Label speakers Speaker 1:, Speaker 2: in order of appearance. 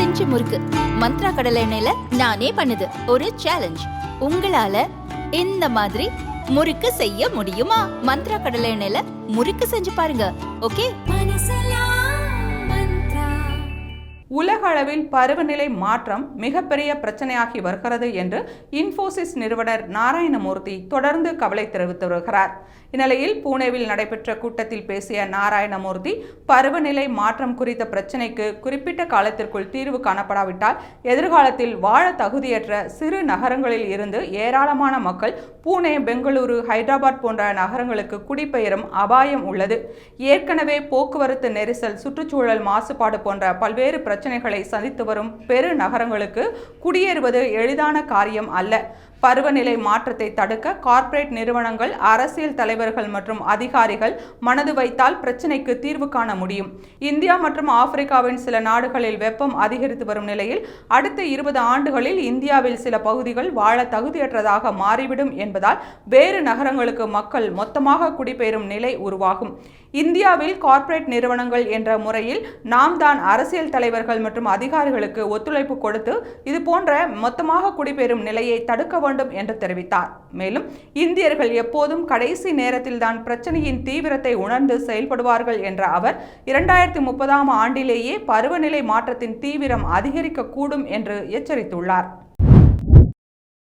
Speaker 1: Inch முறுக்கு மந்த்ரா கடலை எண்ணெயில நானே பண்ணுது ஒரு சேலஞ்ச். உங்களால இந்த மாதிரி முறுக்கு செய்ய முடியுமா? மந்த்ரா கடலை எண்ணெயில முறுக்கு செஞ்சு பாருங்க. ஓகே.
Speaker 2: உலக அளவில் பருவநிலை மாற்றம் மிகப்பெரிய பிரச்சனையாகி வருகிறது என்று இன்ஃபோசிஸ் நிறுவனர் நாராயணமூர்த்தி தொடர்ந்து கவலை தெரிவித்து வருகிறார். இந்நிலையில் புனேவில் நடைபெற்ற கூட்டத்தில் பேசிய நாராயணமூர்த்தி, பருவநிலை மாற்றம் குறித்த பிரச்சினைக்கு குறிப்பிட்ட காலத்திற்குள் தீர்வு காணப்படாவிட்டால் எதிர்காலத்தில் வாழ தகுதியற்ற சிறு நகரங்களில் இருந்து ஏராளமான மக்கள் புனே, பெங்களூரு, ஹைதராபாத் போன்ற நகரங்களுக்கு குடிபெயரும் அபாயம் உள்ளது. ஏற்கனவே போக்குவரத்து நெரிசல், சுற்றுச்சூழல் மாசுபாடு போன்ற பல்வேறு பிரச்சனைகளை சந்தித்து வரும் பெரு நகரங்களுக்கு குடியேறுவது எளிதான காரியம் அல்ல. பருவநிலை மாற்றத்தை தடுக்க கார்ப்பரேட் நிறுவனங்கள், அரசியல் தலைவர்கள் மற்றும் அதிகாரிகள் மனது வைத்தால் பிரச்சினைக்கு தீர்வு காண முடியும். இந்தியா மற்றும் ஆப்பிரிக்காவின் சில நாடுகளில் வெப்பம் அதிகரித்து வரும் நிலையில் அடுத்த 20 ஆண்டுகளில் இந்தியாவில் சில பகுதிகள் வாழ தகுதியற்றதாக மாறிவிடும் என்பதால் வேறு நகரங்களுக்கு மக்கள் மொத்தமாக குடிபெயரும் நிலை உருவாகும். இந்தியாவில் கார்ப்பரேட் நிறுவனங்கள் என்ற முறையில் நாம் தான் அரசியல் தலைவர்கள் மற்றும் அதிகாரிகளுக்கு ஒத்துழைப்பு கொடுத்து இதுபோன்ற மொத்தமாக குடிபெயரும் நிலையை தடுக்க வேண்டும் என்று தெரிவித்தார். மேலும் இந்தியர்கள் எப்போதும் கடைசி நேரத்தில் தான் பிரச்சனையின் தீவிரத்தை உணர்ந்து செயல்படுவார்கள் என்ற அவர் 2030ஆம் ஆண்டிலேயே பருவநிலை மாற்றத்தின் தீவிரம் அதிகரிக்கக்கூடும் என்று எச்சரித்துள்ளார்.